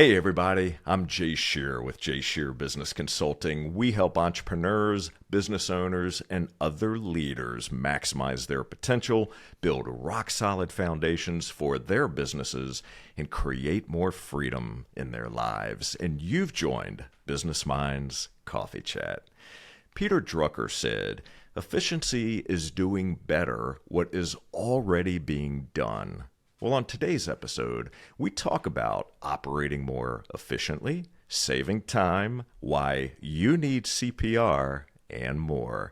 Hey everybody, I'm Jay Scherr with Jay Scherr Business Consulting. We help entrepreneurs, business owners, and other leaders maximize their potential, build rock-solid foundations for their businesses, and create more freedom in their lives. And you've joined Business Minds Coffee Chat. Peter Drucker said, "Efficiency is doing better what is already being done." Well, on today's episode, we talk about operating more efficiently, saving time, why you need CPR, and more.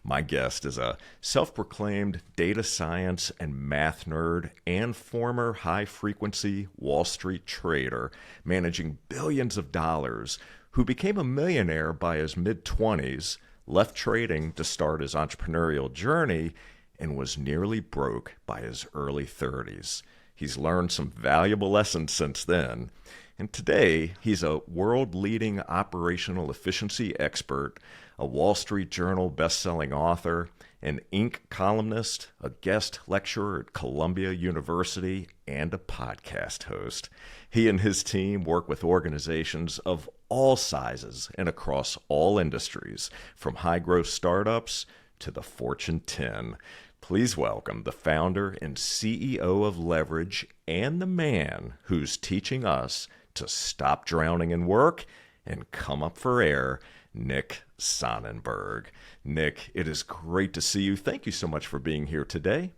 My guest is a self-proclaimed data science and math nerd and former high-frequency Wall Street trader managing billions of dollars who became a millionaire by his mid-20s, left trading to start his entrepreneurial journey, and was nearly broke by his early 30s. He's learned some valuable lessons since then. And today, he's a world-leading operational efficiency expert, a Wall Street Journal best-selling author, an Inc. columnist, a guest lecturer at Columbia University, and a podcast host. He and his team work with organizations of all sizes and across all industries, from high-growth startups to the Fortune 10. Please welcome the founder and CEO of Leverage and the man who's teaching us to stop drowning in work and come up for air, Nick Sonnenberg. Nick, it is great to see you. Thank you so much for being here today.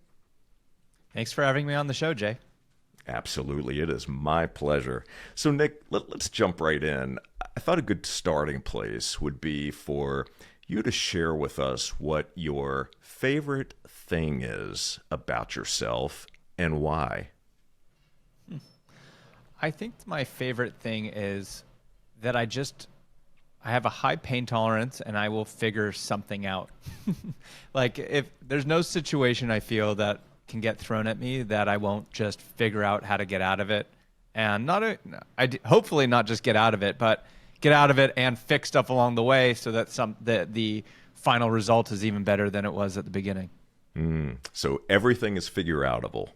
Thanks for having me on the show, Jay. Absolutely. It is my pleasure. So, Nick, let's jump right in. I thought a good starting place would be for you to share with us what your favorite thing is about yourself and why. I think my favorite thing is that I have a high pain tolerance and I will figure something out. Like, if there's no situation I feel that can get thrown at me that I won't just figure out how to get out of it, and hopefully not just get out of it, but get out of it and fix stuff along the way so that the final result is even better than it was at the beginning. So everything is figure-outable.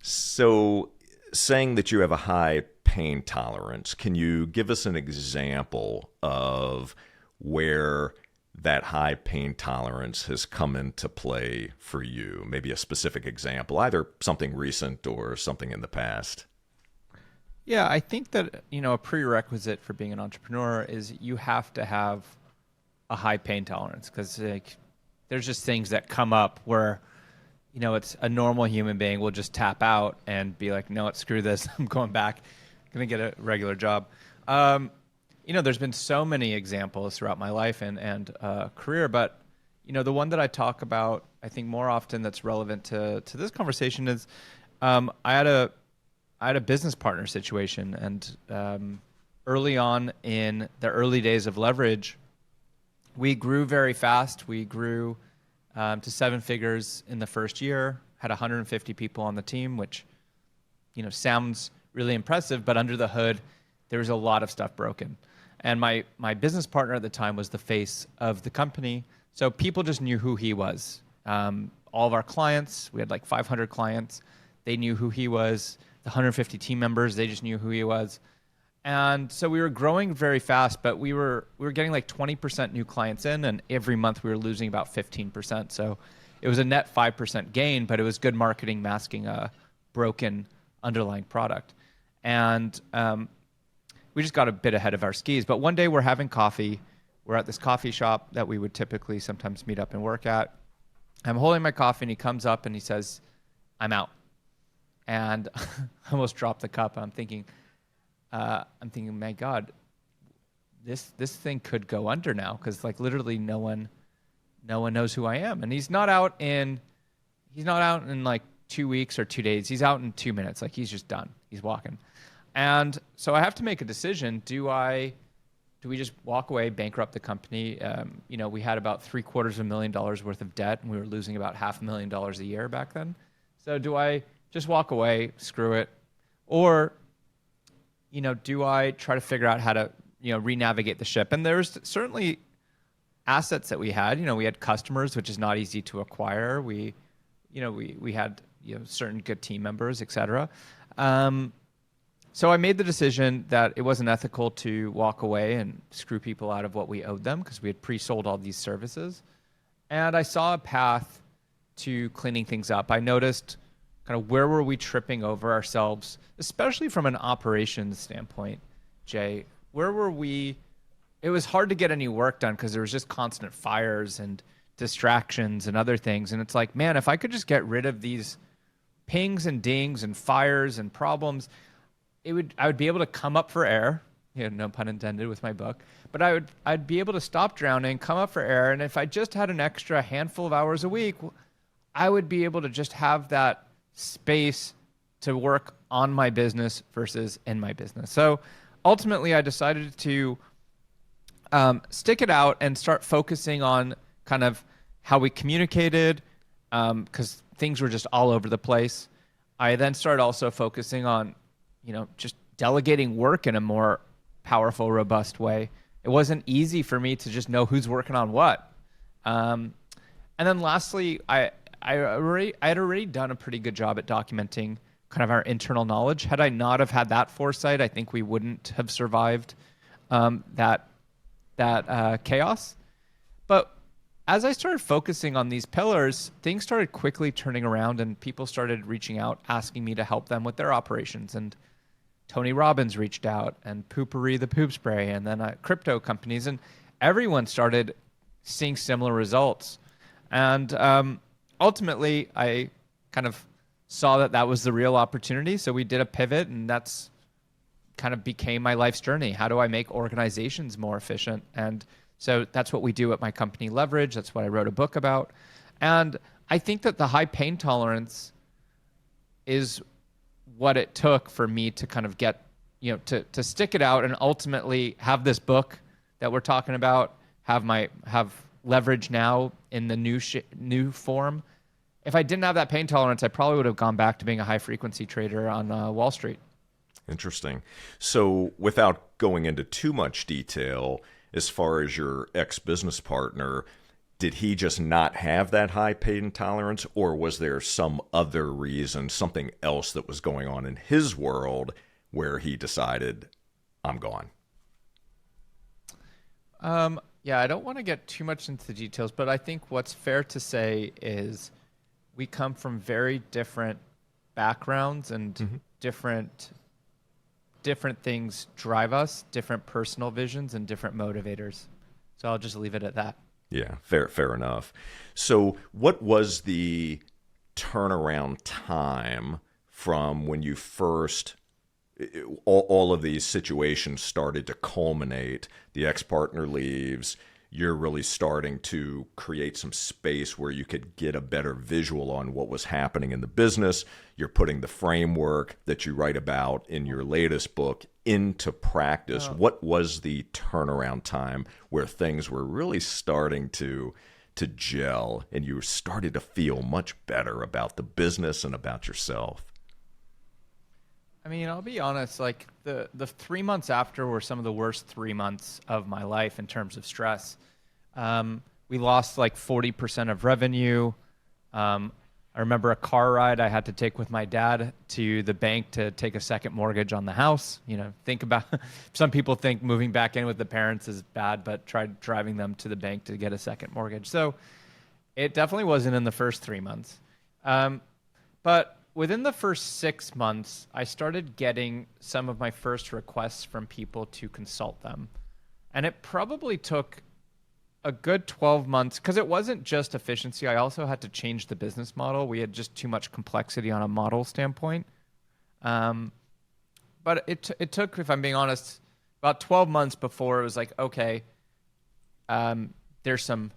So saying that you have a high pain tolerance, can you give us an example of where that high pain tolerance has come into play for you? Maybe a specific example, either something recent or something in the past. Yeah, I think that, a prerequisite for being an entrepreneur is you have to have a high pain tolerance, because there's just things that come up where, it's a normal human being will just tap out and be like, no, screw this. I'm going back. I'm going to get a regular job. There's been so many examples throughout my life and career, but, the one that I talk about, I think more often that's relevant to this conversation is I had a business partner situation, and early on in the early days of Leverage, we grew very fast. We grew to 7 figures in the first year, had 150 people on the team, which sounds really impressive, but under the hood, there was a lot of stuff broken. And my business partner at the time was the face of the company, so people just knew who he was. All of our clients, we had like 500 clients, they knew who he was. The 150 team members, they just knew who he was. And so we were growing very fast, but we were getting like 20% new clients in, and every month we were losing about 15%. So it was a net 5% gain, but it was good marketing masking a broken underlying product. And we just got a bit ahead of our skis. But one day we're having coffee. We're at this coffee shop that we would typically sometimes meet up and work at. I'm holding my coffee, and he comes up and he says, "I'm out." And I almost dropped the cup. I'm thinking, my God, this thing could go under now, because like literally no one knows who I am. And he's not out in like 2 weeks or 2 days. He's out in 2 minutes. Like, he's just done. He's walking. And so I have to make a decision. Do we just walk away, bankrupt the company? We had about $750,000 worth of debt, and we were losing about $500,000 a year back then. So do I just walk away, screw it? Or, do I try to figure out how to, re-navigate the ship? And there's certainly assets that we had. We had customers, which is not easy to acquire. We had certain good team members, et cetera. So I made the decision that it wasn't ethical to walk away and screw people out of what we owed them because we had pre-sold all these services. And I saw a path to cleaning things up. I noticed kind of where were we tripping over ourselves, especially from an operations standpoint, Jay. Where were we? It was hard to get any work done because there was just constant fires and distractions and other things. And it's like, man, if I could just get rid of these pings and dings and fires and problems, I would be able to come up for air. No pun intended with my book. But I'd be able to stop drowning, come up for air, and if I just had an extra handful of hours a week, I would be able to just have that space to work on my business versus in my business. So ultimately, I decided to stick it out and start focusing on kind of how we communicated, because things were just all over the place. I then started also focusing on, just delegating work in a more powerful, robust way. It wasn't easy for me to just know who's working on what. And then lastly, I had already done a pretty good job at documenting kind of our internal knowledge. Had I not have had that foresight, I think we wouldn't have survived that chaos. But as I started focusing on these pillars, things started quickly turning around and people started reaching out, asking me to help them with their operations. And Tony Robbins reached out, and Poopery the Poop Spray, and then crypto companies, and everyone started seeing similar results. And ultimately, I kind of saw that was the real opportunity. So we did a pivot, and that's kind of became my life's journey. How do I make organizations more efficient? And so that's what we do at my company, Leverage. That's what I wrote a book about. And I think that the high pain tolerance is what it took for me to kind of get, to stick it out and ultimately have this book that we're talking about, have Leverage now in the new form. If I didn't have that pain tolerance, I probably would have gone back to being a high frequency trader on Wall Street. Interesting. So without going into too much detail, as far as your ex-business partner, did he just not have that high pain tolerance, or was there some other reason, something else that was going on in his world where he decided, I'm gone? Yeah, I don't want to get too much into the details, but I think what's fair to say is we come from very different backgrounds and different things drive us, different personal visions and different motivators. So I'll just leave it at that. Yeah, fair enough. So what was the turnaround time from when you first, all of these situations started to culminate, the ex-partner leaves, you're really starting to create some space where you could get a better visual on what was happening in the business. You're putting the framework that you write about in your latest book into practice. Oh. What was the turnaround time where things were really starting to gel and you started to feel much better about the business and about yourself? I mean, I'll be honest, like the 3 months after were some of the worst 3 months of my life in terms of stress. We lost like 40% of revenue. I remember a car ride I had to take with my dad to the bank to take a second mortgage on the house. Think about, some people think moving back in with the parents is bad, but try driving them to the bank to get a second mortgage. So it definitely wasn't in the first 3 months. But within the first 6 months, I started getting some of my first requests from people to consult them. And it probably took a good 12 months because it wasn't just efficiency. I also had to change the business model. We had just too much complexity on a model standpoint. But it took, if I'm being honest, about 12 months before it was like, okay, there's some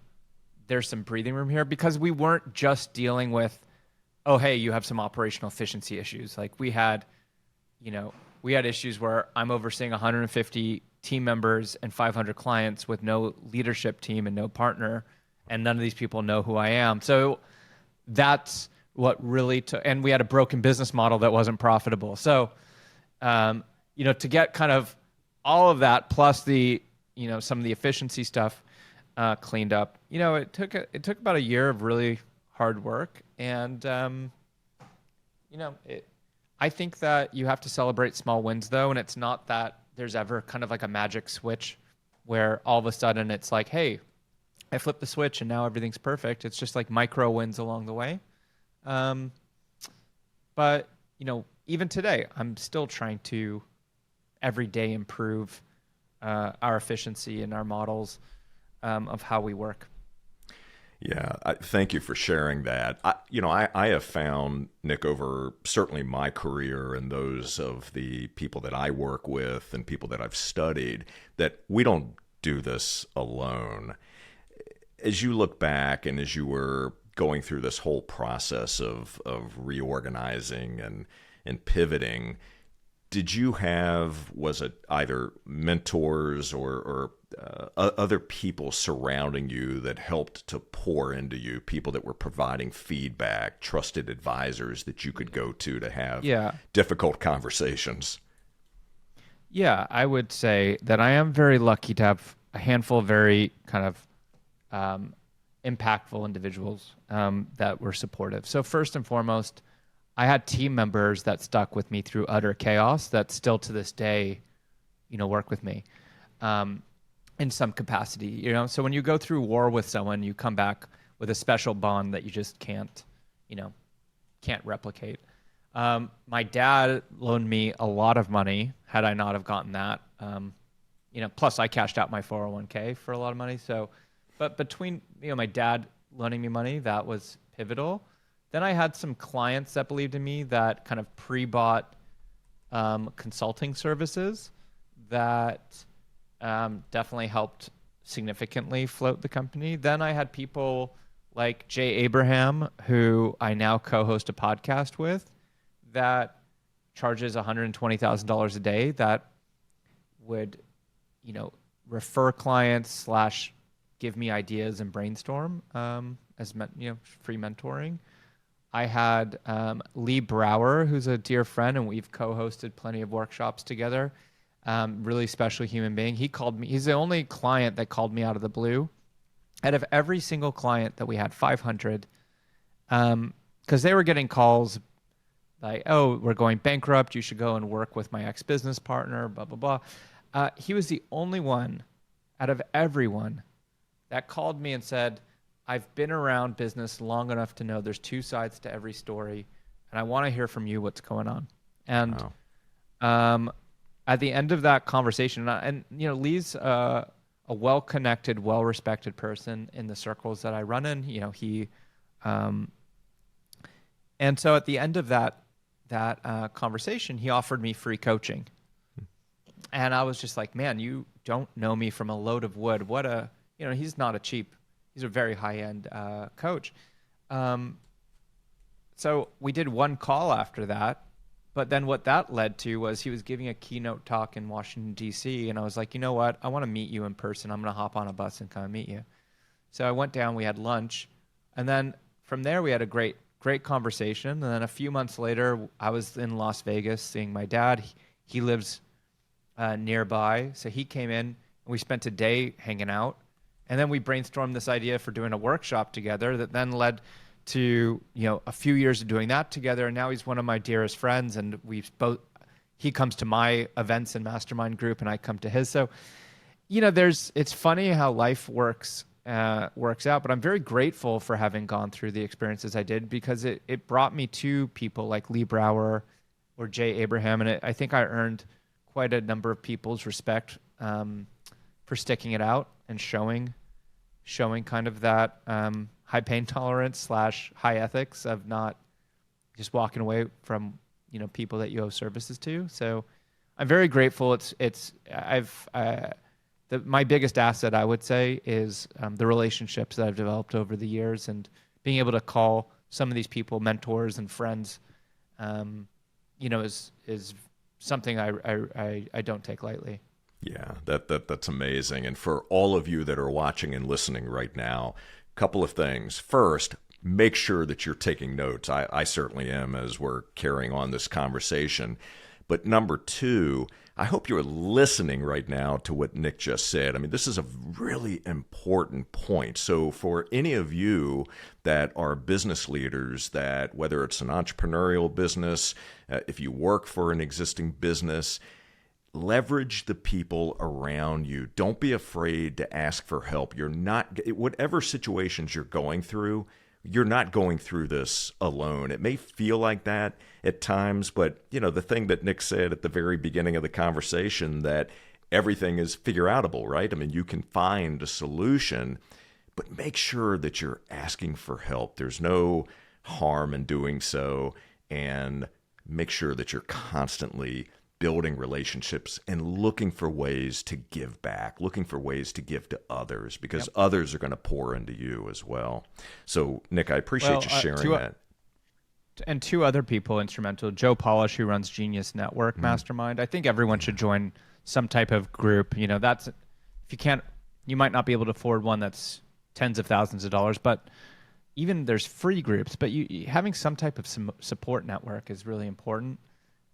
breathing room here, because we weren't just dealing with, oh, hey, you have some operational efficiency issues. Like we had issues where I'm overseeing 150 team members and 500 clients with no leadership team and no partner, and none of these people know who I am. So that's what really took, and we had a broken business model that wasn't profitable. So, to get kind of all of that plus the, some of the efficiency stuff cleaned up, it took about a year of really hard work. And, I think that you have to celebrate small wins though, and it's not that there's ever kind of like a magic switch where all of a sudden it's like, hey, I flipped the switch and now everything's perfect. It's just like micro wins along the way. Um, but even today, I'm still trying to every day improve our efficiency and our models of how we work. Yeah, thank you for sharing that. I have found, Nick, over certainly my career and those of the people that I work with and people that I've studied, that we don't do this alone. As you look back and as you were going through this whole process of reorganizing and pivoting, was it either mentors or other people surrounding you that helped to pour into you, people that were providing feedback, trusted advisors that you could go to have difficult conversations? Yeah, I would say that I am very lucky to have a handful of very kind of impactful individuals that were supportive. So first and foremost, I had team members that stuck with me through utter chaos that still to this day, work with me in some capacity. So when you go through war with someone, you come back with a special bond that you just can't replicate. My dad loaned me a lot of money. Had I not have gotten that, plus I cashed out my 401k for a lot of money. So, but between my dad loaning me money, that was pivotal. Then I had some clients that believed in me that kind of pre-bought consulting services that definitely helped significantly float the company. Then I had people like Jay Abraham, who I now co-host a podcast with, that charges $120,000 a day, that would, refer clients / give me ideas and brainstorm as free mentoring. I had Lee Brower, who's a dear friend, and we've co-hosted plenty of workshops together. Really special human being. He called me. He's the only client that called me out of the blue. Out of every single client that we had, 500, because they were getting calls like, "Oh, we're going bankrupt. You should go and work with my ex-business partner." Blah blah blah. He was the only one out of everyone that called me and said, "I've been around business long enough to know there's two sides to every story, and I want to hear from you what's going on." And at the end of that conversation, Lee's a well-connected, well-respected person in the circles that I run in. And so at the end of that conversation, he offered me free coaching, and I was just like, "Man, you don't know me from a load of wood." He's not a cheap. He's a very high-end coach. So we did one call after that, but then what that led to was he was giving a keynote talk in Washington, D.C., and I was like, you know what? I want to meet you in person. I'm going to hop on a bus and come and meet you. So I went down, we had lunch, and then from there we had a great conversation. And then a few months later, I was in Las Vegas seeing my dad. He lives nearby, so he came in, and we spent a day hanging out. And then we brainstormed this idea for doing a workshop together that then led to, a few years of doing that together. And now he's one of my dearest friends, and he comes to my events and mastermind group, and I come to his. So, it's funny how life works out, but I'm very grateful for having gone through the experiences I did, because it brought me to people like Lee Brower or Jay Abraham. And I think I earned quite a number of people's respect for sticking it out and showing kind of that high pain tolerance / high ethics of not just walking away from people that you owe services to. So I'm very grateful. My biggest asset, I would say, is the relationships that I've developed over the years, and being able to call some of these people mentors and friends, is something I don't take lightly. Yeah, that's amazing. And for all of you that are watching and listening right now, a couple of things. First, make sure that you're taking notes. I certainly am as we're carrying on this conversation. But number two, I hope you're listening right now to what Nick just said. I mean, this is a really important point. So for any of you that are business leaders, that whether it's an entrepreneurial business, if you work for an existing business, leverage the people around you. Don't be afraid to ask for help. You're not, whatever situations you're going through, you're not going through this alone. It may feel like that at times, but the thing that Nick said at the very beginning of the conversation, that everything is figure outable, right? I mean, you can find a solution, but make sure that you're asking for help. There's no harm in doing so, and make sure that you're constantly building relationships and looking for ways to give back, looking for ways to give to others, because others are going to pour into you as well. So, Nick, I appreciate you sharing that. And two other people instrumental, Joe Polish, who runs Genius Network Mastermind. I think everyone should join some type of group. That's, if you can't, you might not be able to afford one that's tens of thousands of dollars, but even there's free groups, but having some type of support network is really important.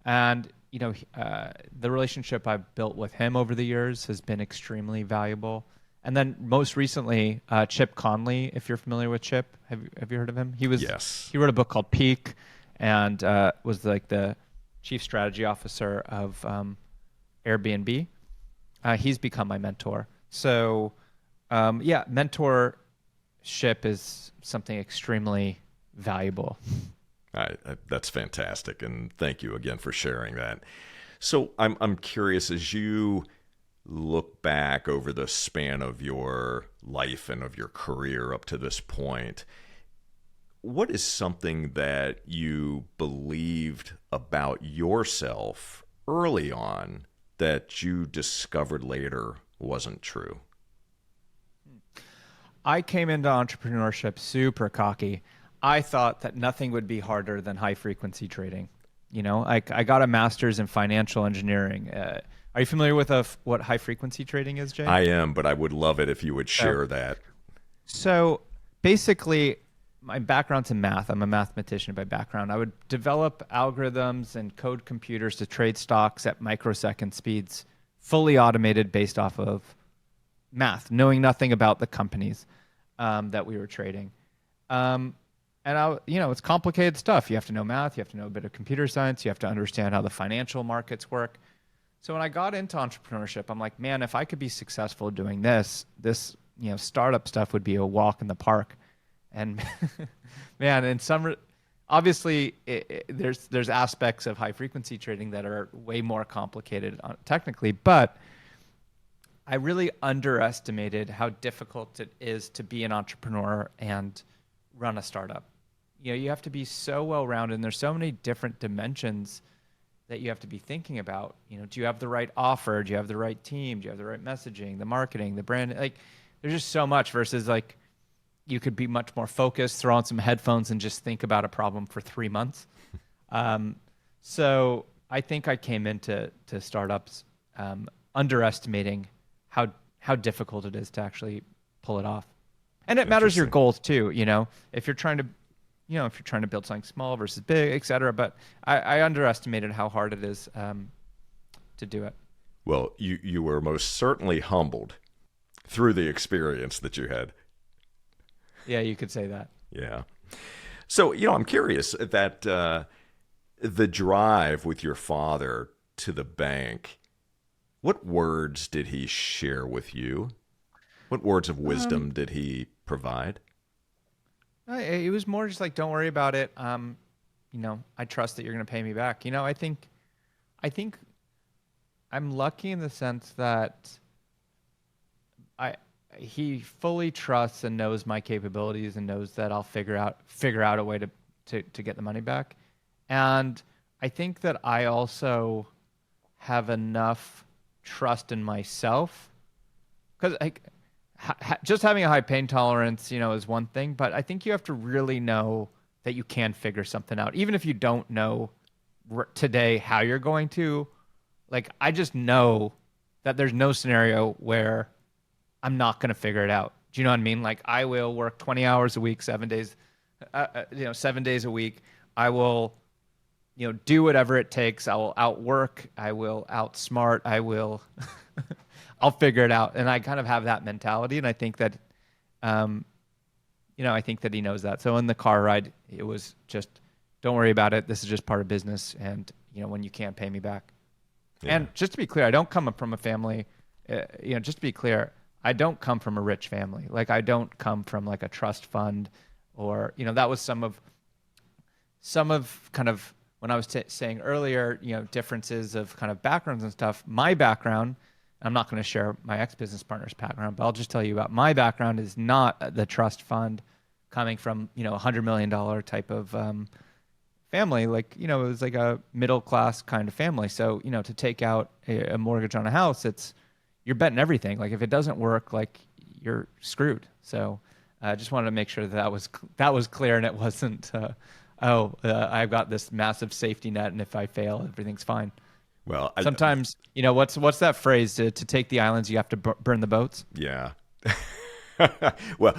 And the relationship I've built with him over the years has been extremely valuable. And then most recently, Chip Conley, if you're familiar with Chip, have you heard of him? He wrote a book called Peak, and was like the chief strategy officer of Airbnb. He's become my mentor. So mentorship is something extremely valuable. That's fantastic, and thank you again for sharing that. So I'm curious, as you look back over the span of your life and of your career up to this point, what is something that you believed about yourself early on that you discovered later wasn't true? I came into entrepreneurship super cocky. I thought that nothing would be harder than high frequency trading. I got a master's in financial engineering. Are you familiar with what high frequency trading is, Jay? I am, but I would love it if you would share that. So basically, my background's in math. I'm a mathematician by background. I would develop algorithms and code computers to trade stocks at microsecond speeds, fully automated based off of math, knowing nothing about the companies that we were trading. And it's complicated stuff. You have to know math. You have to know a bit of computer science. You have to understand how the financial markets work. So when I got into entrepreneurship, I'm like, man, if I could be successful doing this startup stuff would be a walk in the park. And man, in some, obviously, there's aspects of high frequency trading that are way more complicated technically, but I really underestimated how difficult it is to be an entrepreneur and run a startup. You have to be so well-rounded, and there's so many different dimensions that you have to be thinking about. Do you have the right offer? Do you have the right team? Do you have the right messaging, the marketing, the brand? There's just so much versus you could be much more focused, throw on some headphones and just think about a problem for 3 months. So I think I came into startups underestimating how difficult it is to actually pull it off. And it matters your goals too, if you're trying to build something small versus big, et cetera. But I underestimated how hard it is to do it. Well, you were most certainly humbled through the experience that you had. Yeah, you could say that. Yeah. So, I'm curious that the drive with your father to the bank, what words did he share with you? What words of wisdom did he provide? It was more just like, don't worry about it. I trust that you're going to pay me back. I think I'm lucky in the sense that he fully trusts and knows my capabilities and knows that I'll figure out a way to get the money back. And I think that I also have enough trust in myself, because just having a high pain tolerance, is one thing, but I think you have to really know that you can figure something out. Even if you don't know today how you're going to, I just know that there's no scenario where I'm not going to figure it out. Do you know what I mean? I will work 20 hours a week, 7 days, 7 days a week. I will, do whatever it takes. I will outwork. I will outsmart. I will. I'll figure it out. And I kind of have that mentality, and I think that, I think that he knows that. So in the car ride, it was just, don't worry about it. This is just part of business, and when you can't pay me back. Yeah. And just to be clear, I don't come from a family. Just to be clear, I don't come from a rich family. Like, I don't come from like a trust fund, or that was some of kind of when I was saying earlier, differences of kind of backgrounds and stuff. My background, I'm not going to share my ex-business partner's background, but I'll just tell you about my background is not the trust fund coming from, $100 million type of family. Like, it was like a middle-class kind of family. So, to take out a mortgage on a house, you're betting everything. Like, if it doesn't work, like, you're screwed. So I just wanted to make sure that was clear, and it wasn't, I've got this massive safety net, and if I fail, everything's fine. Well, sometimes, what's that phrase? To take the islands, you have to burn the boats. Yeah. Well,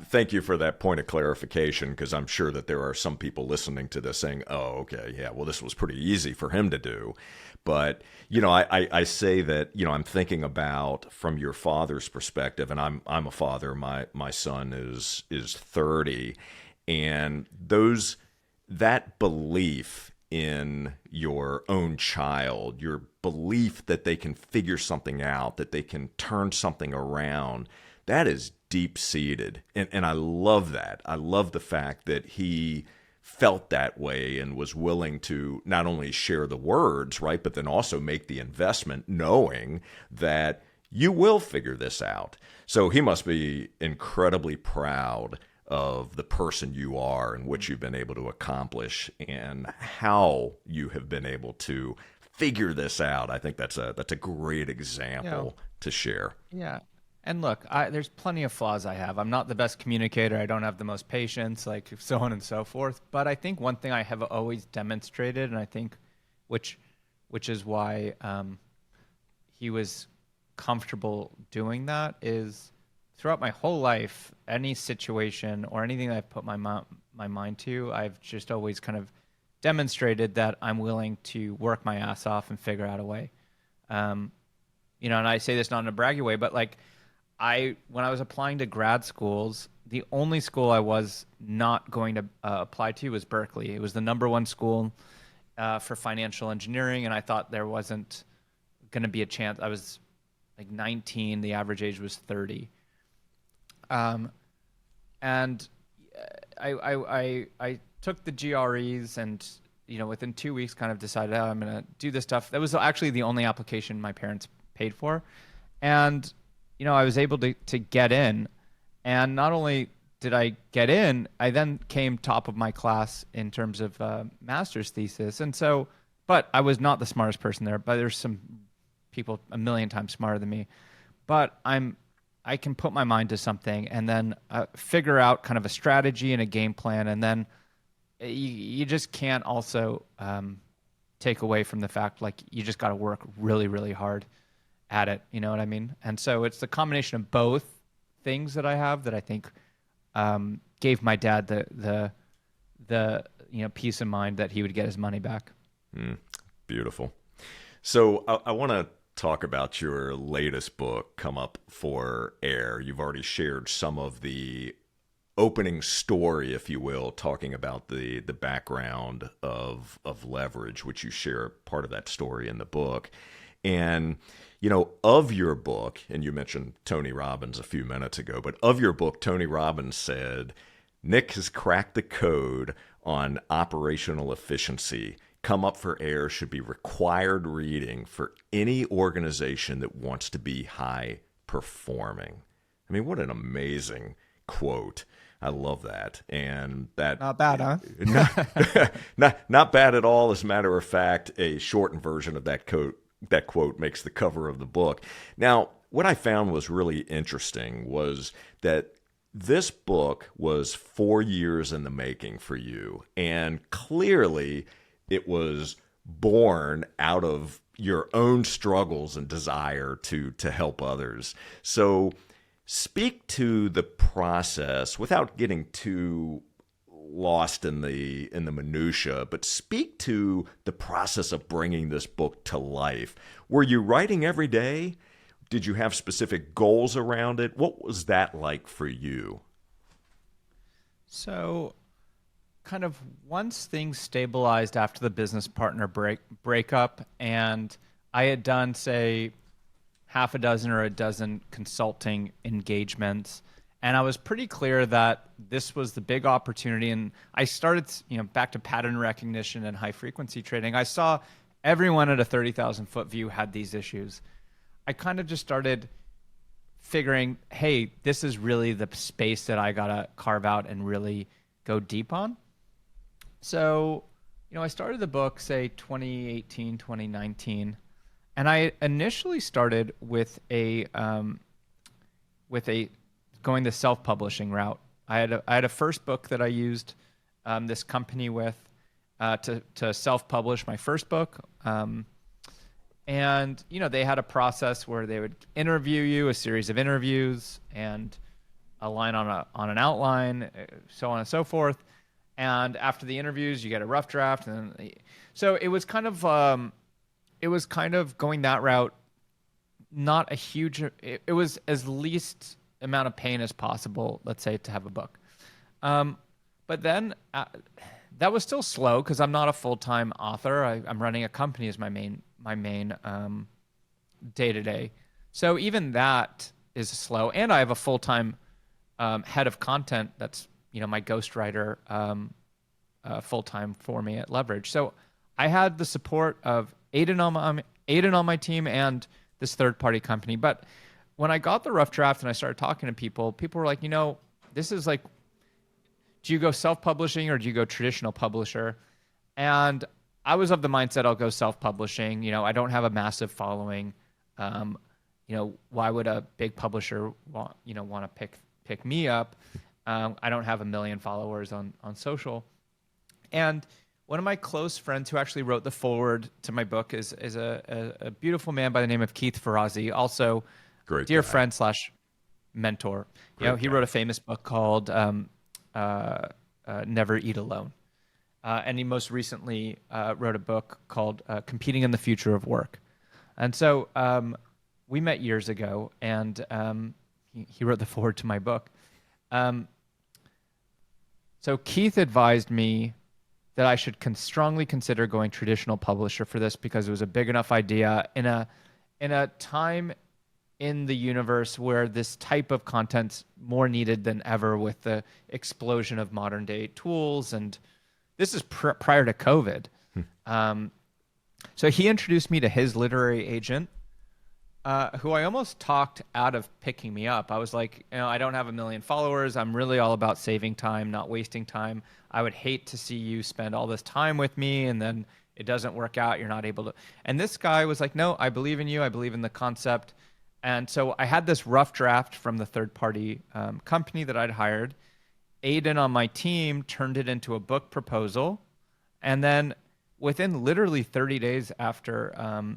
thank you for that point of clarification, because I'm sure that there are some people listening to this saying, oh, okay, yeah, well, this was pretty easy for him to do. But, I say that, I'm thinking about from your father's perspective, and I'm a father. My son is 30, and that belief in your own child, your belief that they can figure something out, that they can turn something around, that is deep-seated. And I love that. I love the fact that he felt that way and was willing to not only share the words, right, but then also make the investment knowing that you will figure this out. So he must be incredibly proud of the person you are and what you've been able to accomplish and how you have been able to figure this out. I think that's a great example to share. Yeah. And look, there's plenty of flaws I have. I'm not the best communicator. I don't have the most patience, like so on and so forth. But I think one thing I have always demonstrated, and I think which is why he was comfortable doing that, is throughout my whole life, any situation or anything that I've put my mind to, I've just always kind of demonstrated that I'm willing to work my ass off and figure out a way. And I say this not in a braggy way, but like when I was applying to grad schools, the only school I was not going to apply to was Berkeley. It was the #1 school for financial engineering, and I thought there wasn't going to be a chance. I was like 19. The average age was 30. And I took the GREs, and within 2 weeks kind of decided, I'm going to do this stuff. That was actually the only application my parents paid for. And I was able to get in, and not only did I get in, I then came top of my class in terms of master's thesis. And so, but I was not the smartest person there, but there's some people a million times smarter than me. But I can put my mind to something and then figure out kind of a strategy and a game plan. And then you just can't also take away from the fact, like, you just got to work really, really hard at it. You know what I mean? And so it's the combination of both things that I have that I think gave my dad the peace of mind that he would get his money back. Beautiful. So I want to talk about your latest book, Come Up for Air. You've already shared some of the opening story, if you will, talking about the background of leverage, which you share part of that story in the book. And of your book, and you mentioned Tony Robbins a few minutes ago, but of your book, Tony Robbins said, Nick has cracked the code on operational efficiency. Come Up for Air should be required reading for any organization that wants to be high performing. I mean, what an amazing quote. I love that. And that not bad, huh? not bad at all. As a matter of fact, a shortened version of that quote makes the cover of the book. Now, what I found was really interesting was that this book was 4 years in the making for you, and clearly it was born out of your own struggles and desire to help others. So speak to the process without getting too lost in the minutia, but speak to the process of bringing this book to life. Were you writing every day? Did you have specific goals around it? What was that like for you? So, kind of once things stabilized after the business partner breakup, and I had done, say, half a dozen or a dozen consulting engagements, and I was pretty clear that this was the big opportunity. And I started, back to pattern recognition and high frequency trading. I saw everyone at a 30,000 foot view had these issues. I kind of just started figuring, hey, this is really the space that I gotta carve out and really go deep on. So, I started the book, say 2018, 2019, and I initially started with a going the self-publishing route. I had a first book that I used this company with to self-publish my first book. And, they had a process where they would interview you, a series of interviews, and align on an outline, so on and so forth. And after the interviews, you get a rough draft. So it was kind of going that route. Not a huge. It was as least amount of pain as possible, let's say, to have a book. But then that was still slow because I'm not a full-time author. I'm running a company as my main day-to-day. So even that is slow. And I have a full-time head of content that's, my ghostwriter full-time for me at Leverage. So I had the support of Aiden on my team and this third-party company. But when I got the rough draft and I started talking to people were like, this is like, do you go self-publishing or do you go traditional publisher? And I was of the mindset I'll go self-publishing. I don't have a massive following. Why would a big publisher want to pick me up? I don't have 1 million followers on social. And one of my close friends who actually wrote the foreword to my book is a beautiful man by the name of Keith Ferrazzi, also Great dear guy. friend / mentor. He wrote a famous book called Never Eat Alone. And he most recently wrote a book called Competing in the Future of Work. And so we met years ago, and he wrote the foreword to my book. So Keith advised me that I should strongly consider going traditional publisher for this because it was a big enough idea in a time in the universe where this type of content's more needed than ever with the explosion of modern day tools. And this is prior to COVID. So he introduced me to his literary agent, who I almost talked out of picking me up. I was like, I don't have 1 million followers. I'm really all about saving time, not wasting time. I would hate to see you spend all this time with me and then it doesn't work out. You're not able to. And this guy was like, no, I believe in you. I believe in the concept. And so I had this rough draft from the third-party company that I'd hired. Aiden on my team turned it into a book proposal. And then within literally 30 days after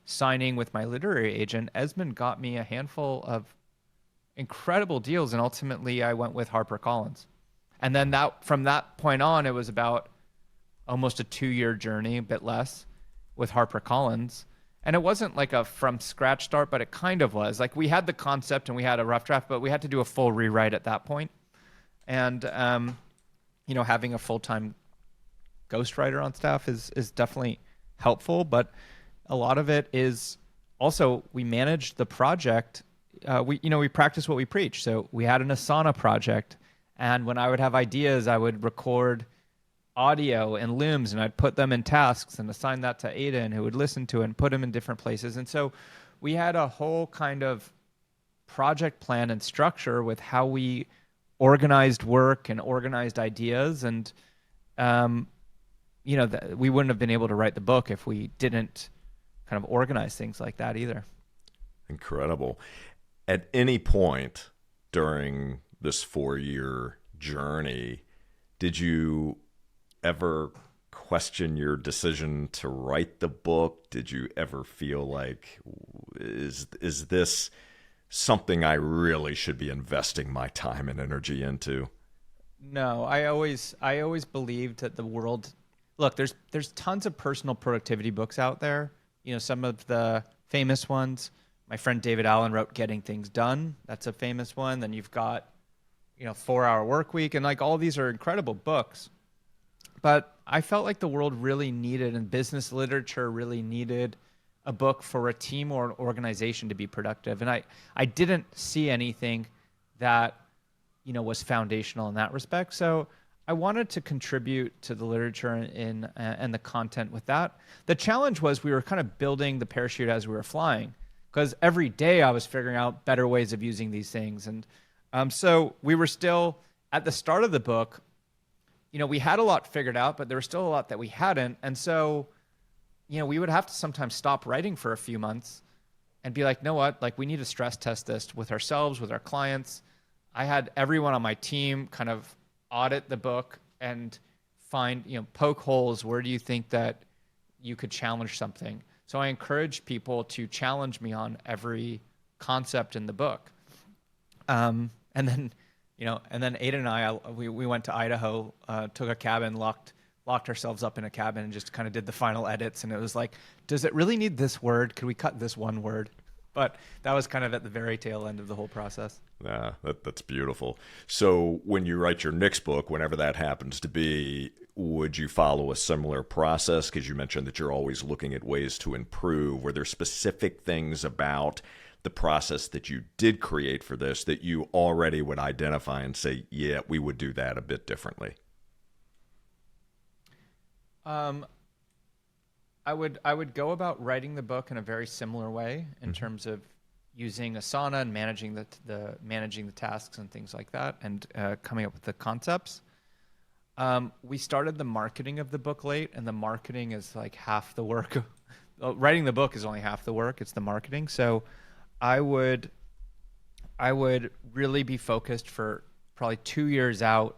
signing with my literary agent, Esmond got me a handful of incredible deals. And ultimately, I went with HarperCollins. And then from that point on, it was about almost a 2-year journey, a bit less, with HarperCollins. And it wasn't like a from scratch start, but it kind of was. Like we had the concept and we had a rough draft, but we had to do a full rewrite at that point. And, having a full-time ghostwriter on staff is definitely helpful. But a lot of it is also we managed the project. We practice what we preach. So we had an Asana project. And when I would have ideas, I would record audio and looms and I'd put them in tasks and assign that to Aiden who would listen to it and put them in different places. And so we had a whole kind of project plan and structure with how we organized work and organized ideas. And, we wouldn't have been able to write the book if we didn't kind of organize things like that either. Incredible. At any point during this 4-year journey, did you ever question your decision to write the book? Did you ever feel like, is this something I really should be investing my time and energy into? No, I always believed that the world. Look, there's tons of personal productivity books out there. You know, some of the famous ones. My friend David Allen wrote "Getting Things Done." That's a famous one. Then you've got, 4 Hour Work Week, and like all these are incredible books. But I felt like the world really needed, and business literature really needed, a book for a team or an organization to be productive. And I didn't see anything that was foundational in that respect. So I wanted to contribute to the literature and the content with that. The challenge was we were kind of building the parachute as we were flying, because every day I was figuring out better ways of using these things. And so we were still at the start of the book. We had a lot figured out, but there was still a lot that we hadn't. And so, we would have to sometimes stop writing for a few months and be like, know what? Like, we need to stress test this with ourselves, with our clients. I had everyone on my team kind of audit the book and find, poke holes. Where do you think that you could challenge something? So I encouraged people to challenge me on every concept in the book. And then Ada and we went to Idaho, took a cabin, locked ourselves up in a cabin, and just kind of did the final edits. And it was like, does it really need this word? Could we cut this one word? But that was kind of at the very tail end of the whole process. Yeah, that's beautiful. So when you write your next book, whenever that happens to be, would you follow a similar process? Because you mentioned that you're always looking at ways to improve. Were there specific things about the process that you did create for this that you already would identify and say, yeah, we would do that a bit differently? I would go about writing the book in a very similar way in terms of using Asana and managing the tasks and things like that, and coming up with the concepts. We started the marketing of the book late, and the marketing is like half the work. Writing the book is only half the work. It's the marketing. So I would really be focused for probably 2 years out,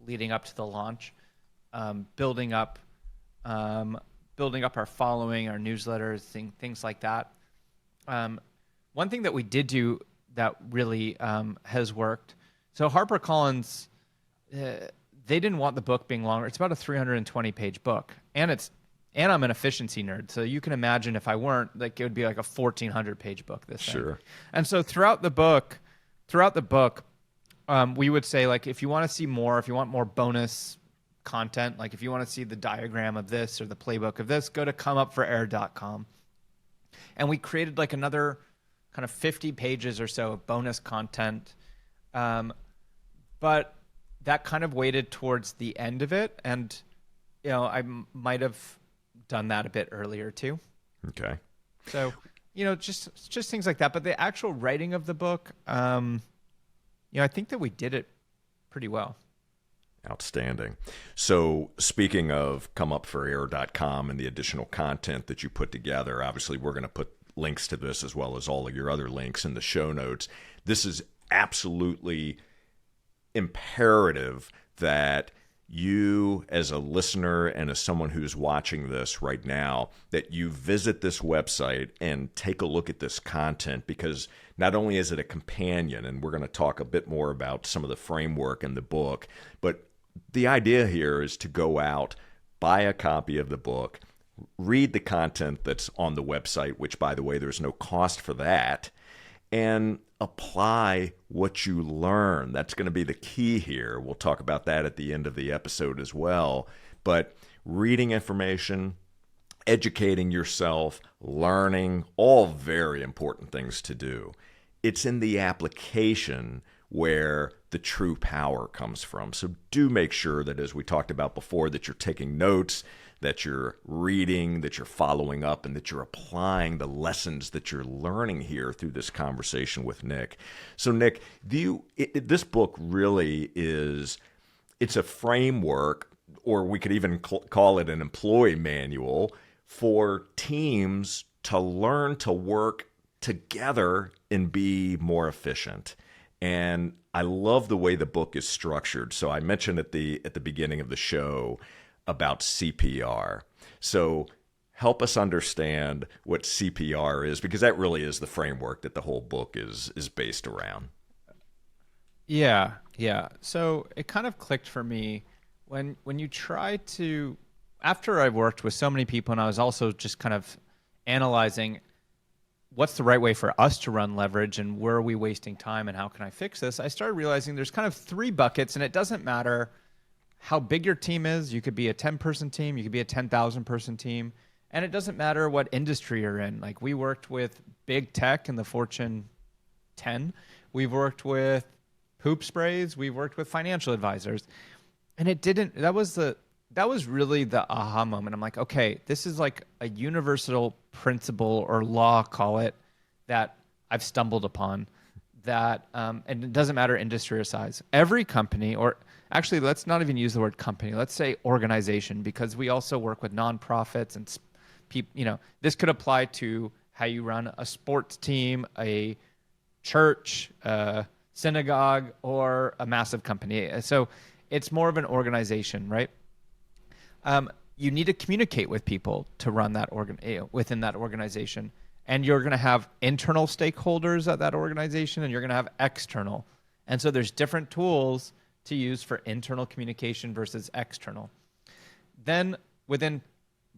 leading up to the launch, building up our following, our newsletters, things like that. One thing that we did do that really has worked. So HarperCollins, they didn't want the book being longer. It's about a 320-page book, and I'm an efficiency nerd. So you can imagine if I weren't, like, it would be like a 1,400-page book. This thing. Sure. And so throughout the book, we would say, like, if you want to see more, if you want more bonus content, like if you want to see the diagram of this or the playbook of this, go to comeupforair.com. And we created like another kind of 50 pages or so of bonus content. But that kind of weighted towards the end of it. And, I might have done that a bit earlier too. Okay. So, just things like that. But the actual writing of the book, I think that we did it pretty well. Outstanding. So speaking of comeupforair.com and the additional content that you put together, obviously we're going to put links to this as well as all of your other links in the show notes. This is absolutely imperative that you, as a listener and as someone who's watching this right now, that you visit this website and take a look at this content, because not only is it a companion, and we're going to talk a bit more about some of the framework in the book, but the idea here is to go out, buy a copy of the book, read the content that's on the website, which, by the way, there's no cost for that, and apply what you learn. That's going to be the key here. We'll talk about that at the end of the episode as well. But reading information, educating yourself, learning, all very important things to do. It's in the application where the true power comes from. So do make sure that, as we talked about before, that you're taking notes, that you're reading, that you're following up, and that you're applying the lessons that you're learning here through this conversation with Nick. So Nick, this book really is, it's a framework, or we could even call it an employee manual for teams to learn to work together and be more efficient. And I love the way the book is structured. So I mentioned at the beginning of the show about CPR. So help us understand what CPR is, because that really is the framework that the whole book is based around. Yeah, yeah. So it kind of clicked for me when you try to, after I worked with so many people and I was also just kind of analyzing what's the right way for us to run leverage and where are we wasting time and how can I fix this? I started realizing there's kind of three buckets, and it doesn't matter how big your team is. You could be a 10-person team, you could be a 10,000-person team, and it doesn't matter what industry you're in. Like we worked with big tech in the Fortune 10. We've worked with poop sprays, we've worked with financial advisors. And it didn't that was really the aha moment. I'm like, okay, this is like a universal principle or law, call it, that I've stumbled upon. That and it doesn't matter industry or size. Every company, or actually, let's not even use the word company. Let's say organization, because we also work with nonprofits and people. This could apply to how you run a sports team, a church, a synagogue, or a massive company. So it's more of an organization, right? You need to communicate with people to run that within that organization. And you're going to have internal stakeholders at that organization, and you're going to have external. And so there's different tools to use for internal communication versus external. Then within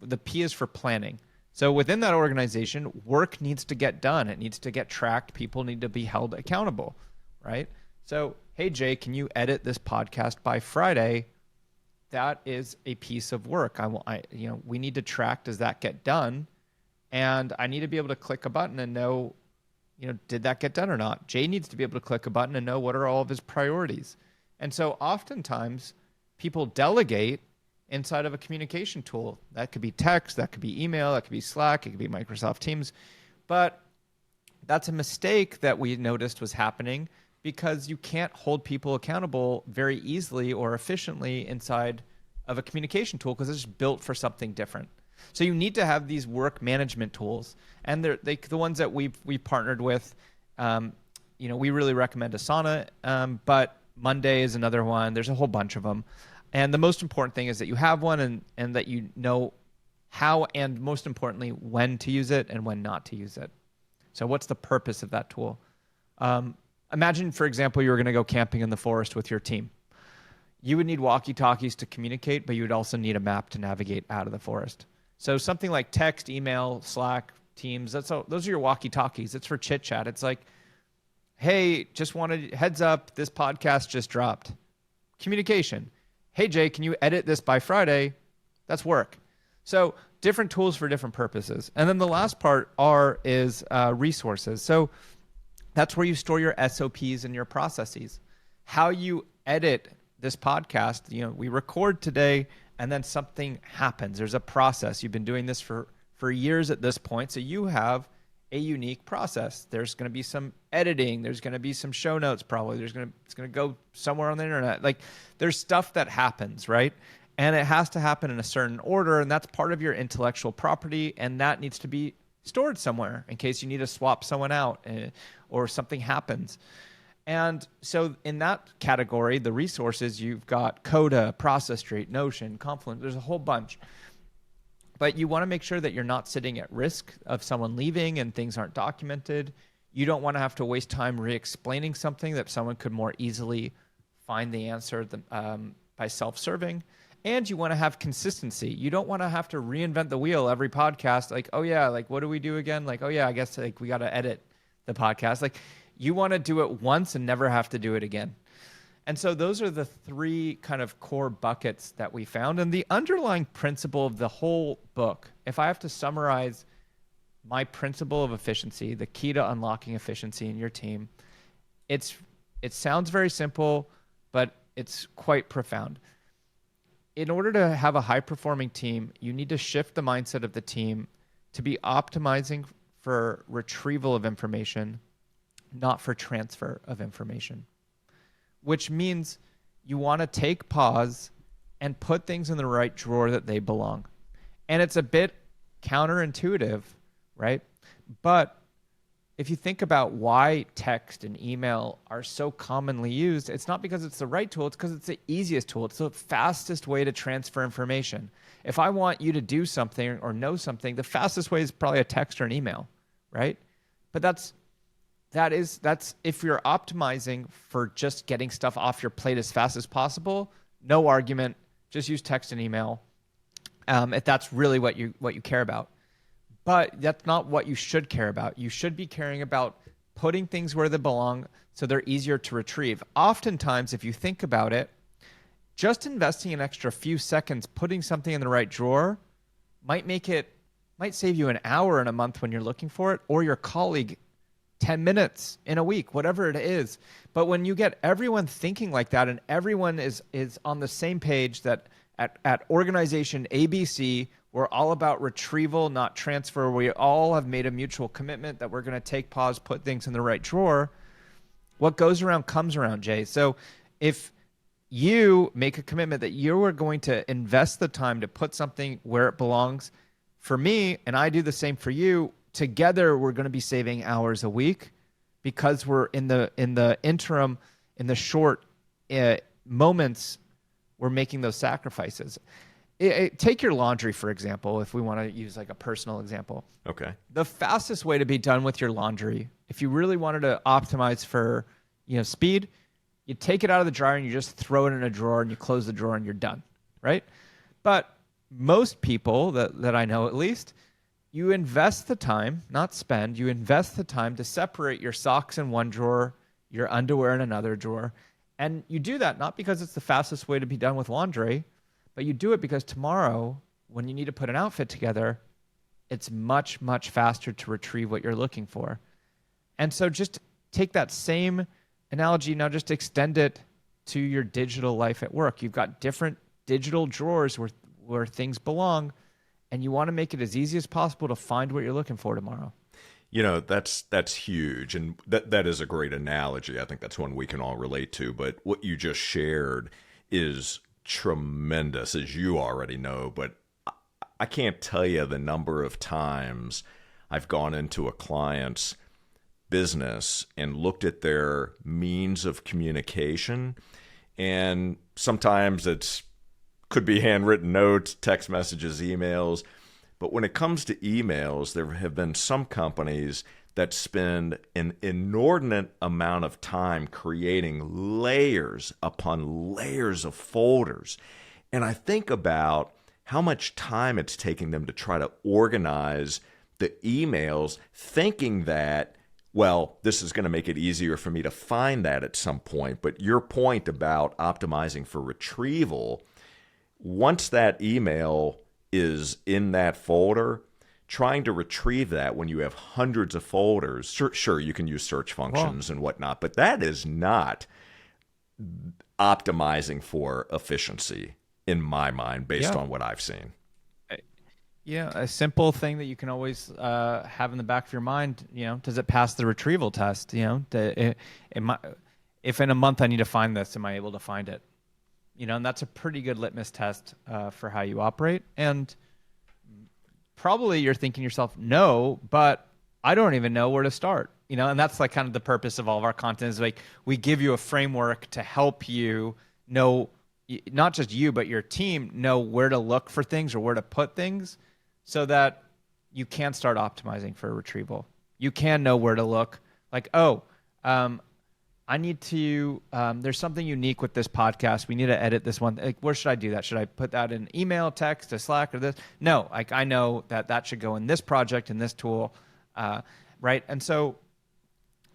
the P is for planning. So within that organization, work needs to get done. It needs to get tracked. People need to be held accountable, right? So, hey, Jay, can you edit this podcast by Friday? That is a piece of work. We need to track, does that get done? And I need to be able to click a button and know, did that get done or not? Jay needs to be able to click a button and know what are all of his priorities. And so oftentimes people delegate inside of a communication tool. That could be text, that could be email, that could be Slack, it could be Microsoft Teams. But that's a mistake that we noticed was happening because you can't hold people accountable very easily or efficiently inside of a communication tool because it's built for something different. So you need to have these work management tools, and the ones that we partnered with. We really recommend Asana, but Monday is another one. There's a whole bunch of them, and the most important thing is that you have one and that you know how and most importantly when to use it and when not to use it. So what's the purpose of that tool? Imagine, for example, you were going to go camping in the forest with your team. You would need walkie-talkies to communicate, but you would also need a map to navigate out of the forest. So something like text, email, Slack, Teams, those are your walkie-talkies. It's for chit-chat. It's like, hey, just wanted heads up, this podcast just dropped. Communication. Hey, Jay, can you edit this by Friday? That's work. So different tools for different purposes. And then the last part, R, is resources. So that's where you store your SOPs and your processes. How you edit this podcast, we record today and then something happens. There's a process. You've been doing this for years at this point. So you have a unique process. There's going to be some editing. There's going to be some show notes probably. It's going to go somewhere on the internet. Like there's stuff that happens, right? And it has to happen in a certain order. And that's part of your intellectual property. And that needs to be stored somewhere in case you need to swap someone out or something happens. And so in that category, the resources, you've got Coda, Process Street, Notion, Confluent. There's a whole bunch. But you want to make sure that you're not sitting at risk of someone leaving and things aren't documented. You don't want to have to waste time re-explaining something that someone could more easily find the answer by self-serving. And you want to have consistency. You don't want to have to reinvent the wheel every podcast. Like, oh yeah, like what do we do again? Like, oh yeah, I guess like we got to edit the podcast. Like you want to do it once and never have to do it again. And so those are the three kind of core buckets that we found. And the underlying principle of the whole book, if I have to summarize my principle of efficiency, the key to unlocking efficiency in your team, it sounds very simple, but it's quite profound. In order to have a high-performing team, you need to shift the mindset of the team to be optimizing for retrieval of information, not for transfer of information, which means you want to take pause and put things in the right drawer that they belong. And it's a bit counterintuitive, right? But if you think about why text and email are so commonly used, it's not because it's the right tool, it's because it's the easiest tool. It's the fastest way to transfer information. If I want you to do something or know something, the fastest way is probably a text or an email, right? But that's that's if you're optimizing for just getting stuff off your plate as fast as possible, no argument. Just use text and email, if that's really what you care about. But that's not what you should care about. You should be caring about putting things where they belong so they're easier to retrieve. Oftentimes, if you think about it, just investing an extra few seconds putting something in the right drawer might save you an hour in a month when you're looking for it, or your colleague 10 minutes in a week, whatever it is. But when you get everyone thinking like that, and everyone is on the same page, that at organization ABC, we're all about retrieval, not transfer. We all have made a mutual commitment that we're going to take pause, put things in the right drawer. What goes around comes around, Jay. So if you make a commitment that you are going to invest the time to put something where it belongs, for me, and I do the same for you, together we're going to be saving hours a week, because we're in the interim, in the short moments, we're making those sacrifices. Take your laundry, for example, if we want to use like a personal example. Okay. The fastest way to be done with your laundry, if you really wanted to optimize for, speed, you take it out of the dryer and you just throw it in a drawer and you close the drawer and you're done, right? But most people that I know, at least, you invest the time, not spend, you invest the time to separate your socks in one drawer, your underwear in another drawer. And you do that not because it's the fastest way to be done with laundry, but you do it because tomorrow, when you need to put an outfit together, it's much, much faster to retrieve what you're looking for. And so just take that same analogy, now just extend it to your digital life at work. You've got different digital drawers where things belong, and you want to make it as easy as possible to find what you're looking for tomorrow. That's huge, and that is a great analogy. I think that's one we can all relate to. But what you just shared is tremendous, as you already know. But I can't tell you the number of times I've gone into a client's business and looked at their means of communication, and sometimes could be handwritten notes, text messages, emails. But when it comes to emails, there have been some companies that spend an inordinate amount of time creating layers upon layers of folders. And I think about how much time it's taking them to try to organize the emails, thinking that, well, this is going to make it easier for me to find that at some point. But your point about optimizing for retrieval, once that email is in that folder, trying to retrieve that when you have hundreds of folders, sure, you can use search functions and whatnot, but that is not optimizing for efficiency in my mind, based on what I've seen. Yeah, a simple thing that you can always have in the back of your mind, does it pass the retrieval test? If in a month I need to find this, am I able to find it? And that's a pretty good litmus test for how you operate. And probably you're thinking to yourself, no, but I don't even know where to start. And that's like kind of the purpose of all of our content, is like we give you a framework to help you know, not just you, but your team know where to look for things or where to put things, so that you can start optimizing for retrieval. You can know where to look. Like, I need to, there's something unique with this podcast. We need to edit this one. Like, where should I do that? Should I put that in email, text, to Slack, or this? No, like I know that should go in this project, in this tool, right? And so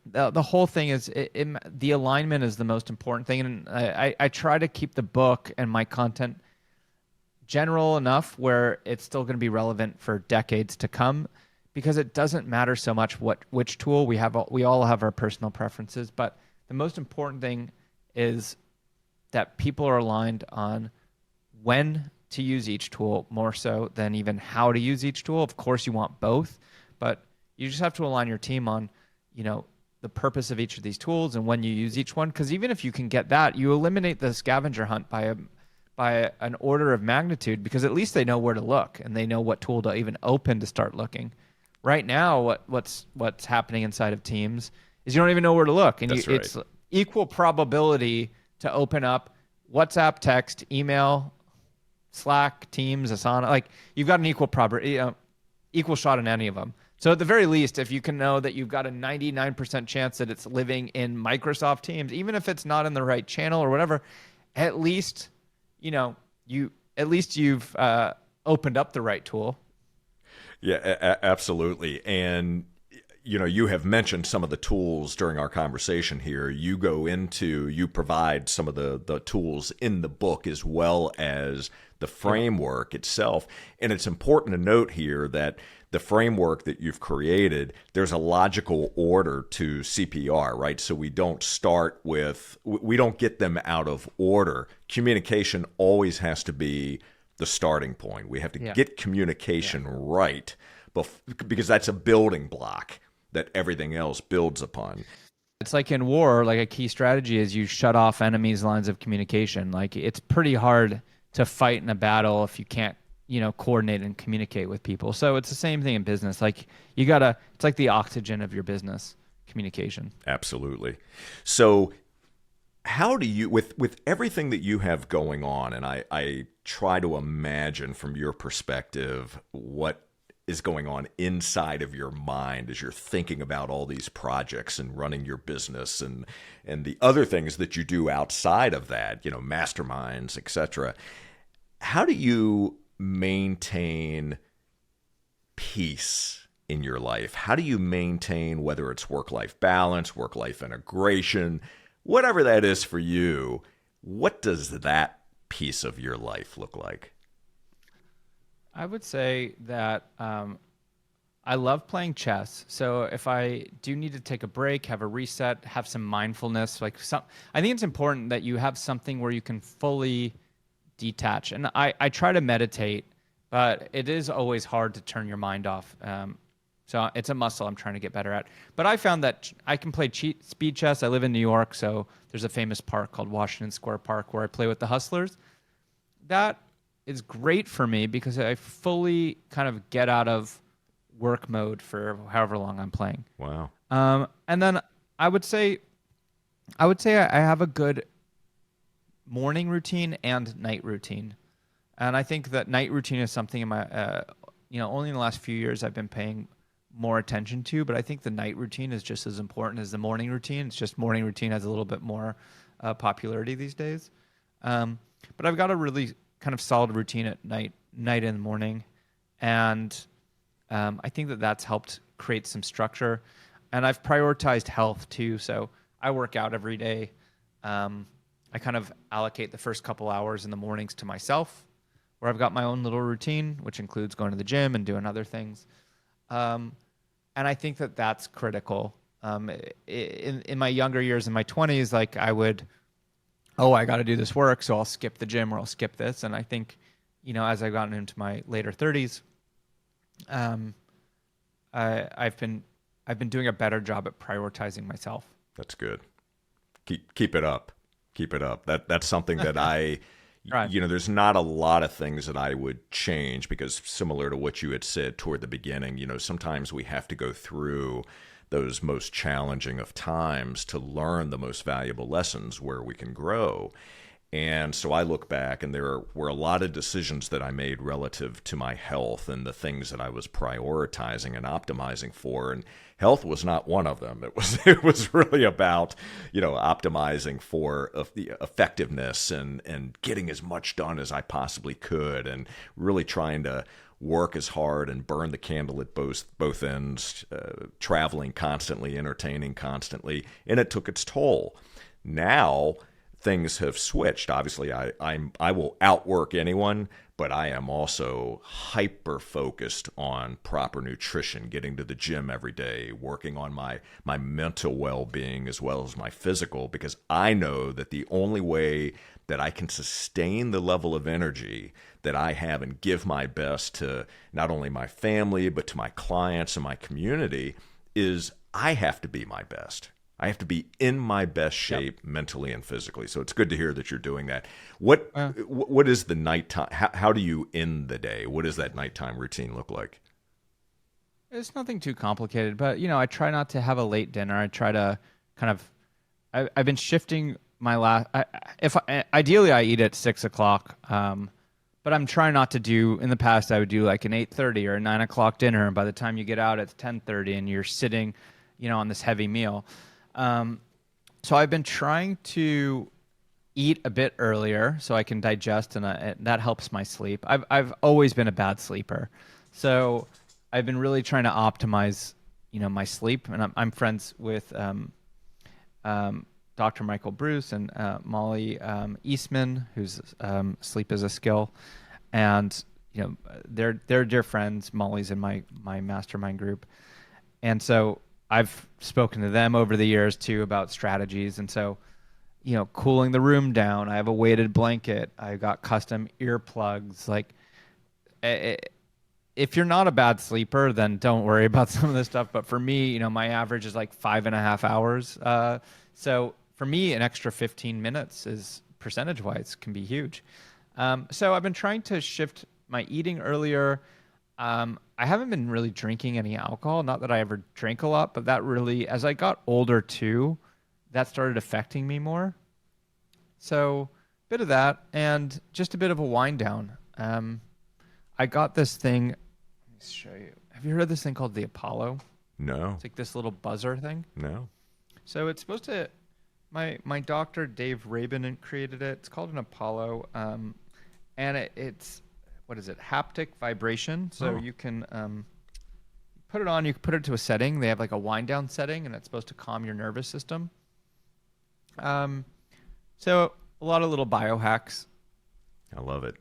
the whole thing is, the alignment is the most important thing. And I try to keep the book and my content general enough where it's still going to be relevant for decades to come, because it doesn't matter so much which tool we have. We all have our personal preferences, but the most important thing is that people are aligned on when to use each tool, more so than even how to use each tool. Of course, you want both, but you just have to align your team on, the purpose of each of these tools and when you use each one. Because even if you can get that, you eliminate the scavenger hunt by an order of magnitude, because at least they know where to look and they know what tool to even open to start looking. Right now, what's happening inside of teams is you don't even know where to look. And it's equal probability to open up WhatsApp, text, email, Slack, Teams, Asana. Like, you've got an equal shot in any of them. So at the very least, if you can know that you've got a 99% chance that it's living in Microsoft Teams, even if it's not in the right channel or whatever, at least, you know, you've opened up the right tool. Yeah, absolutely. And you have mentioned some of the tools during our conversation here. You provide some of the tools in the book as well as the framework itself. And it's important to note here that the framework that you've created, there's a logical order to CPR, right? So we don't get them out of order. Communication always has to be the starting point. We have to get communication right, because that's a building block that everything else builds upon. It's like in war, like a key strategy is you shut off enemies' lines of communication. Like it's pretty hard to fight in a battle if you can't, coordinate and communicate with people. So it's the same thing in business. Like it's like the oxygen of your business, communication. Absolutely. So how do you, with everything that you have going on, and I try to imagine from your perspective what is going on inside of your mind as you're thinking about all these projects and running your business and the other things that you do outside of that, masterminds, etc. How do you maintain peace in your life? How do you maintain, whether it's work-life balance, work-life integration, whatever that is for you, what does that piece of your life look like? I would say that I love playing chess. So if I do need to take a break, have a reset, have some mindfulness, I think it's important that you have something where you can fully detach. And I try to meditate, but it is always hard to turn your mind off. So it's a muscle I'm trying to get better at. But I found that I can play speed chess. I live in New York, so there's a famous park called Washington Square Park where I play with the hustlers. That is great for me because I fully kind of get out of work mode for however long I'm playing. Wow. And then I would say I have a good morning routine and night routine. And I think that night routine is something in my, only in the last few years I've been paying more attention to, but I think the night routine is just as important as the morning routine. It's just morning routine has a little bit more popularity these days. But I've got a really kind of solid routine at night and morning. And I think that that's helped create some structure. And I've prioritized health too. So I work out every day. I kind of allocate the first couple hours in the mornings to myself, where I've got my own little routine, which includes going to the gym and doing other things. And I think that that's critical. In my younger years, in my 20s, like I got to do this work, so I'll skip the gym or I'll skip this. And I think, as I've gotten into my later 30s, I've been doing a better job at prioritizing myself. That's good. Keep it up. Keep it up. That's something that I, right. There's not a lot of things that I would change because similar to what you had said toward the beginning, sometimes we have to go through those most challenging of times to learn the most valuable lessons where we can grow. And so I look back and there were a lot of decisions that I made relative to my health and the things that I was prioritizing and optimizing for. And health was not one of them. It was really about, optimizing for the effectiveness and getting as much done as I possibly could and really trying to work as hard and burn the candle at both ends, traveling constantly, entertaining constantly, and it took its toll. Now things have switched. Obviously, I will outwork anyone, but I am also hyper focused on proper nutrition, getting to the gym every day, working on my mental well-being as well as my physical, because I know that the only way that I can sustain the level of energy that I have and give my best to not only my family, but to my clients and my community is I have to be my best. I have to be in my best shape mentally and physically. So it's good to hear that you're doing that. What is the nighttime? How do you end the day? What does that nighttime routine look like? It's nothing too complicated, but I try not to have a late dinner. I try to kind of. I've been shifting my last. Ideally I eat at 6:00, but but I'm trying not to do. In the past, I would do like an 8:30 or a 9 o'clock dinner, and by the time you get out, it's 10:30, and you're sitting, on this heavy meal. So I've been trying to eat a bit earlier so I can digest, and that helps my sleep. I've always been a bad sleeper, so I've been really trying to optimize, my sleep. And I'm friends with Dr. Michael Bruce and Molly Eastman, who's Sleep is a Skill, and they're dear friends. Molly's in my mastermind group, and so I've spoken to them over the years too about strategies. And so, cooling the room down. I have a weighted blanket. I got custom earplugs. Like, if you're not a bad sleeper, then don't worry about some of this stuff. But for me, my average is like 5.5 hours. So for me, an extra 15 minutes is percentage-wise can be huge. So I've been trying to shift my eating earlier. I haven't been really drinking any alcohol. Not that I ever drank a lot, but that really, as I got older too, that started affecting me more. So a bit of that, and just a bit of a wind down. I got this thing. Let me show you. Have you heard of this thing called the Apollo? No. It's like this little buzzer thing. No. So it's supposed to. My doctor Dave Rabin created it. It's called an Apollo, and it's what is it? Haptic vibration. So you can put it on. You can put it to a setting. They have like a wind down setting, and it's supposed to calm your nervous system. So a lot of little biohacks. I love it.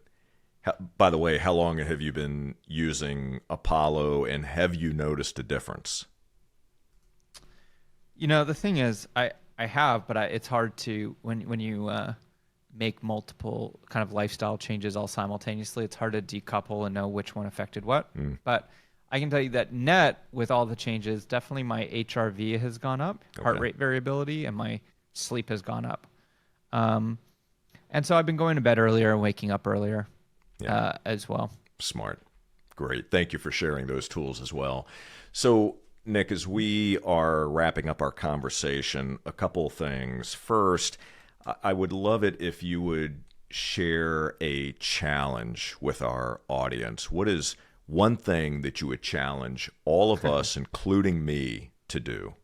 By the way, how long have you been using Apollo, and have you noticed a difference? The thing is, I have, but it's hard to, when you make multiple kind of lifestyle changes all simultaneously, it's hard to decouple and know which one affected what. But I can tell you that net, with all the changes, definitely my HRV has gone up, heart rate variability, and my sleep has gone up. And so I've been going to bed earlier and waking up earlier as well. Smart. Great. Thank you for sharing those tools as well. So, Nick, as we are wrapping up our conversation, a couple of things. First, I would love it if you would share a challenge with our audience. What is one thing that you would challenge all of us, including me, to do?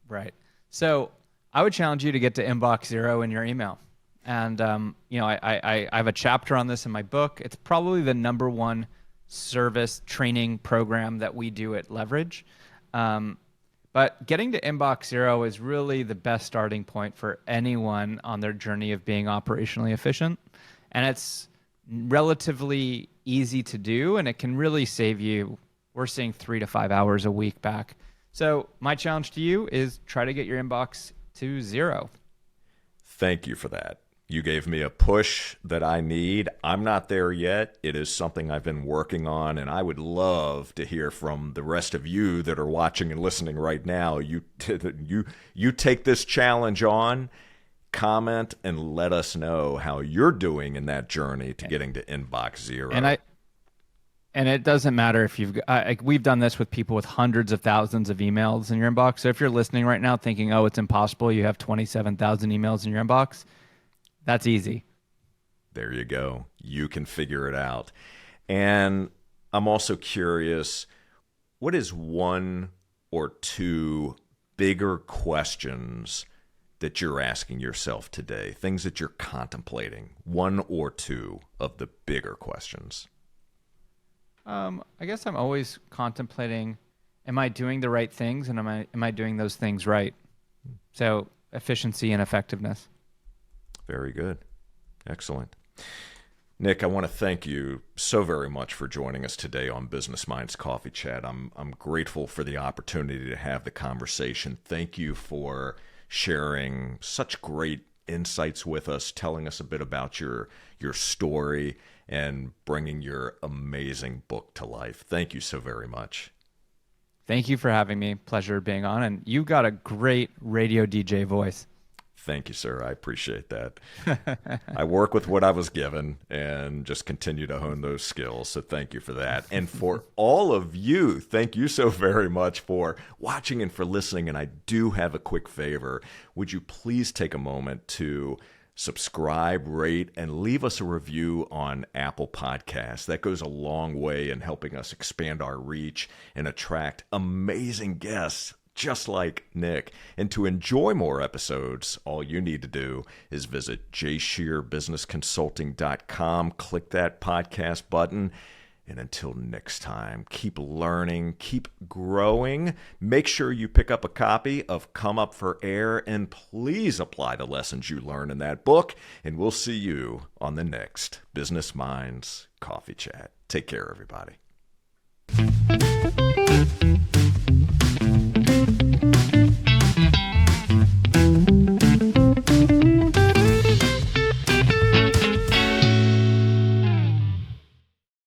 Right. So I would challenge you to get to inbox zero in your email. And, I have a chapter on this in my book. It's probably the number one service training program that we do at Leverage. But getting to inbox zero is really the best starting point for anyone on their journey of being operationally efficient. And it's relatively easy to do, and it can really save you, we're seeing 3 to 5 hours a week back. So my challenge to you is try to get your inbox to zero. Thank you for that. You gave me a push that I need. I'm not there yet. It is something I've been working on, and I would love to hear from the rest of you that are watching and listening right now. You take this challenge on, comment, and let us know how you're doing in that journey to getting to inbox zero. And it doesn't matter if you've we've done this with people with hundreds of thousands of emails in your inbox. So if you're listening right now thinking, oh, it's impossible, you have 27,000 emails in your inbox, that's easy. There you go. You can figure it out. And I'm also curious, what is one or two bigger questions that you're asking yourself today? Things that you're contemplating. One or two of the bigger questions. I guess I'm always contemplating, am I doing the right things, and am I doing those things right? So efficiency and effectiveness. Very good. Excellent. Nick, I want to thank you so very much for joining us today on Business Minds Coffee Chat. I'm grateful for the opportunity to have the conversation. Thank you for sharing such great insights with us, telling us a bit about your story, and bringing your amazing book to life. Thank you so very much. Thank you for having me. Pleasure being on. And you got a great radio DJ voice. Thank you, sir. I appreciate that. I work with what I was given and just continue to hone those skills. So thank you for that. And for all of you, thank you so very much for watching and for listening. And I do have a quick favor. Would you please take a moment to Subscribe, rate, and leave us a review on Apple Podcasts. That goes a long way in helping us expand our reach and attract amazing guests just like Nick. And to enjoy more episodes, all you need to do is visit jscherbusinessconsulting.com, click that podcast button. And until next time, keep learning, keep growing. Make sure you pick up a copy of Come Up for Air, and please apply the lessons you learn in that book. And we'll see you on the next Business Minds Coffee Chat. Take care, everybody.